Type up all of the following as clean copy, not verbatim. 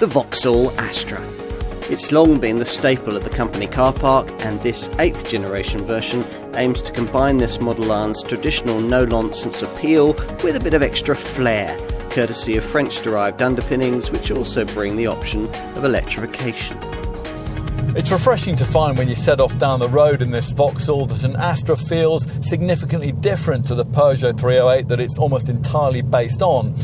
the Vauxhall Astra. It's long been the staple of the company car park, and this 8th generation version aims to combine this Model N's traditional no-nonsense appeal with a bit of extra flair, courtesy of French-derived underpinnings, which also bring the option of electrification. It's refreshing to find when you set off down the road in this Vauxhall that an Astra feels significantly different to the Peugeot 308 that it's almost entirely based on.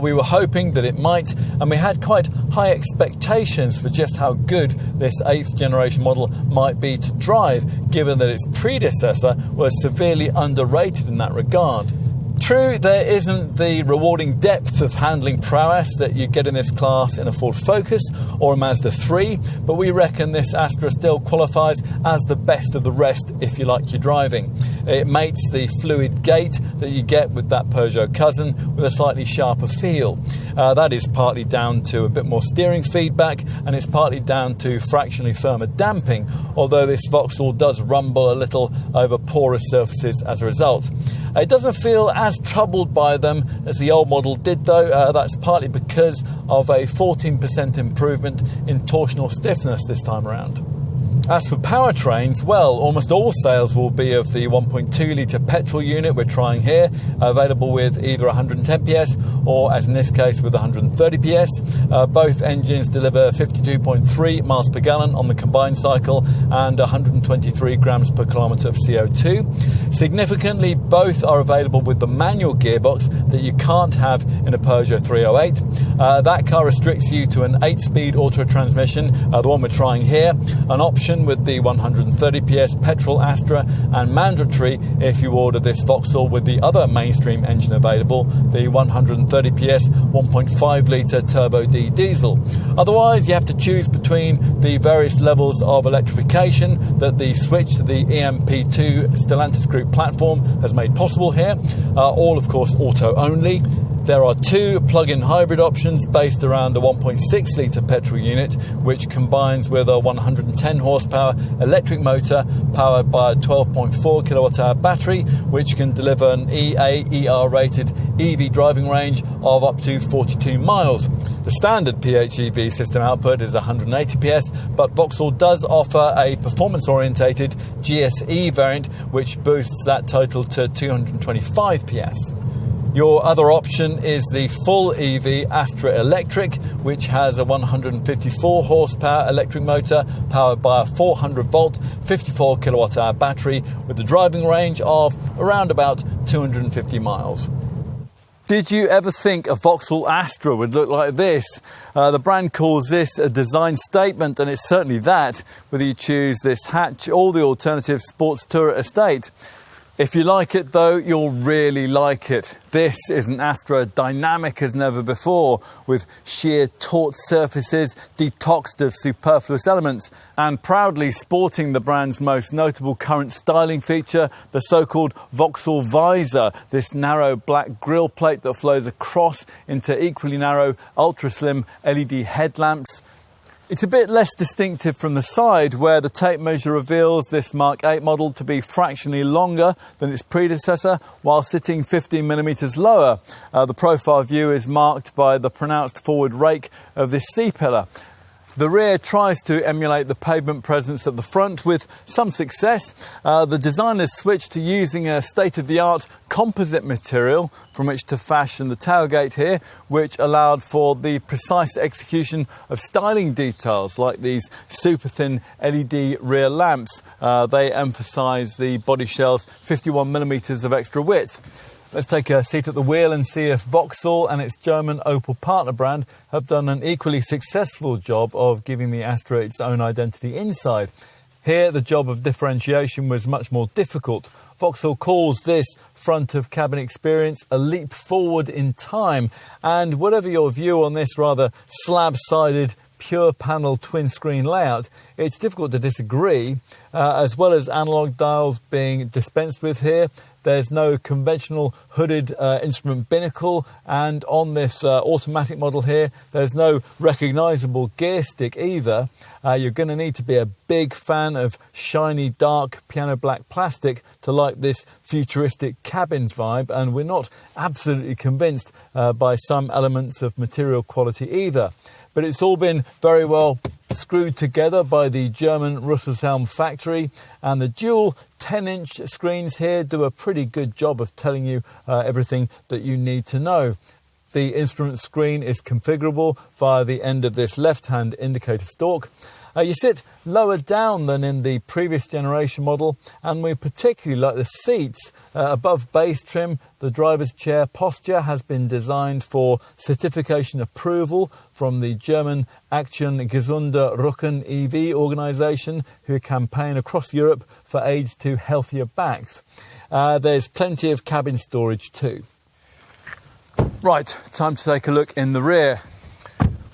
We were hoping that it might, and we had quite high expectations for just how good this 8th generation model might be to drive, given that its predecessor was severely underrated in that regard. True, there isn't the rewarding depth of handling prowess that you get in this class in a Ford Focus or a Mazda 3, but we reckon this Astra still qualifies as the best of the rest if you like your driving. It mates the fluid gait that you get with that Peugeot cousin with a slightly sharper feel. That is partly down to a bit more steering feedback, and it's partly down to fractionally firmer damping, although this Vauxhall does rumble a little over porous surfaces as a result. It doesn't feel as troubled by them as the old model did, though. That's partly because of a 14% improvement in torsional stiffness this time around. As for powertrains, well, almost all sales will be of the 1.2 litre petrol unit we're trying here, available with either 110 PS or, as in this case, with 130 PS. Both engines deliver 52.3 miles per gallon on the combined cycle and 123 grams per kilometre of CO2. Significantly, both are available with the manual gearbox that you can't have in a Peugeot 308. That car restricts you to an 8-speed auto transmission, the one we're trying here, an option with the 130 PS petrol Astra, and mandatory if you order this Vauxhall with the other mainstream engine available, the 130 PS 1.5 litre Turbo D diesel. Otherwise, you have to choose between the various levels of electrification that the switch to the EMP2 Stellantis Group platform has made possible here, all of course auto only. There are two plug-in hybrid options based around a 1.6 litre petrol unit, which combines with a 110 horsepower electric motor powered by a 12.4 kilowatt-hour battery, which can deliver an EA/ER rated EV driving range of up to 42 miles. The standard PHEV system output is 180 PS, but Vauxhall does offer a performance-orientated GSE variant, which boosts that total to 225 PS. Your other option is the full EV Astra Electric, which has a 154 horsepower electric motor powered by a 400 volt 54 kilowatt hour battery with a driving range of around about 250 miles. Did you ever think a Vauxhall Astra would look like this? The brand calls this a design statement, and it's certainly that, whether you choose this hatch or the alternative sports tourer estate. If you like it though, you'll really like it. This is an Astra dynamic as never before, with sheer taut surfaces detoxed of superfluous elements, and proudly sporting the brand's most notable current styling feature, the so-called Vauxhall visor, this narrow black grille plate that flows across into equally narrow ultra-slim LED headlamps. It's a bit less distinctive from the side, where the tape measure reveals this Mark 8 model to be fractionally longer than its predecessor, while sitting 15mm lower. The profile view is marked by the pronounced forward rake of this C-pillar. The rear tries to emulate the pavement presence at the front with some success. The designers switched to using a state-of-the-art composite material from which to fashion the tailgate here, which allowed for the precise execution of styling details like these super thin LED rear lamps. They emphasise the body shell's 51mm of extra width. Let's take a seat at the wheel and see if Vauxhall and its German Opel partner brand have done an equally successful job of giving the Astra its own identity inside. Here, the job of differentiation was much more difficult. Vauxhall calls this front of cabin experience a leap forward in time, and whatever your view on this rather slab-sided pure panel twin screen layout, it's difficult to disagree. As well as analog dials being dispensed with here, there's no conventional hooded instrument binnacle, and on this automatic model here, there's no recognisable gear stick either. You're going to need to be a big fan of shiny, dark, piano black plastic to like this futuristic cabin vibe, and we're not absolutely convinced by some elements of material quality either. but it's all been very well screwed together by the German Rüsselsheim factory, and the dual 10-inch screens here do a pretty good job of telling you everything that you need to know. The instrument screen is configurable via the end of this left-hand indicator stalk. You sit lower down than in the previous generation model, and we particularly like the seats. Above base trim, the driver's chair posture has been designed for certification approval from the German Action Gesunder Rücken EV organisation, who campaign across Europe for aids to healthier backs. There's plenty of cabin storage too. Right, time to take a look in the rear.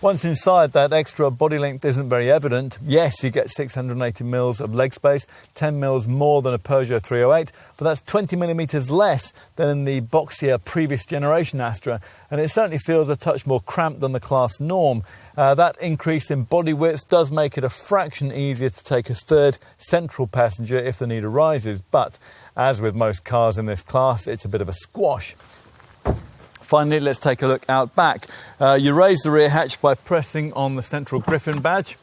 Once inside, that extra body length isn't very evident. Yes, you get 680mm of leg space, 10mm more than a Peugeot 308, but that's 20mm less than in the boxier previous generation Astra, and it certainly feels a touch more cramped than the class norm. That increase in body width does make it a fraction easier to take a third central passenger if the need arises, but as with most cars in this class, it's a bit of a squash. Finally, let's take a look out back. You raise the rear hatch by pressing on the central Griffin badge.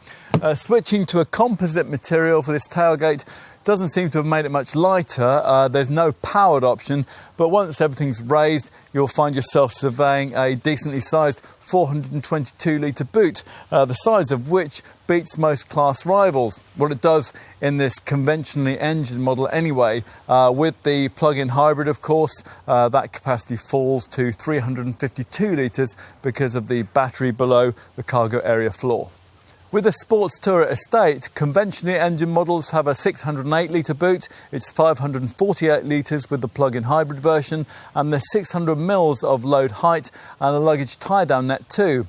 Switching to a composite material for this tailgate doesn't seem to have made it much lighter. There's no powered option, but once everything's raised, you'll find yourself surveying a decently sized 422-litre boot, the size of which beats most class rivals. What it does in this conventionally engined model anyway. With the plug-in hybrid, of course, that capacity falls to 352 litres because of the battery below the cargo area floor. With the Sports Tourer Estate, conventionally engined models have a 608-litre boot. It's 548 litres with the plug-in hybrid version, and there's 600mm of load height and a luggage tie-down net too.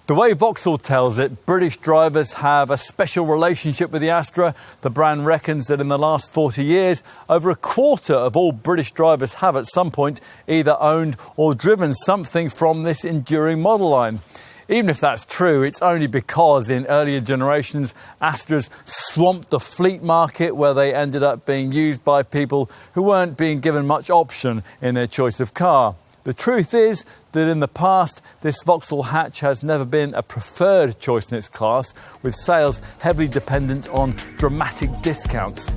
The way Vauxhall tells it, British drivers have a special relationship with the Astra. The brand reckons that in the last 40 years, over a quarter of all British drivers have at some point either owned or driven something from this enduring model line. Even if that's true, it's only because in earlier generations, Astras swamped the fleet market, where they ended up being used by people who weren't being given much option in their choice of car. The truth is that in the past, this Vauxhall hatch has never been a preferred choice in its class, with sales heavily dependent on dramatic discounts.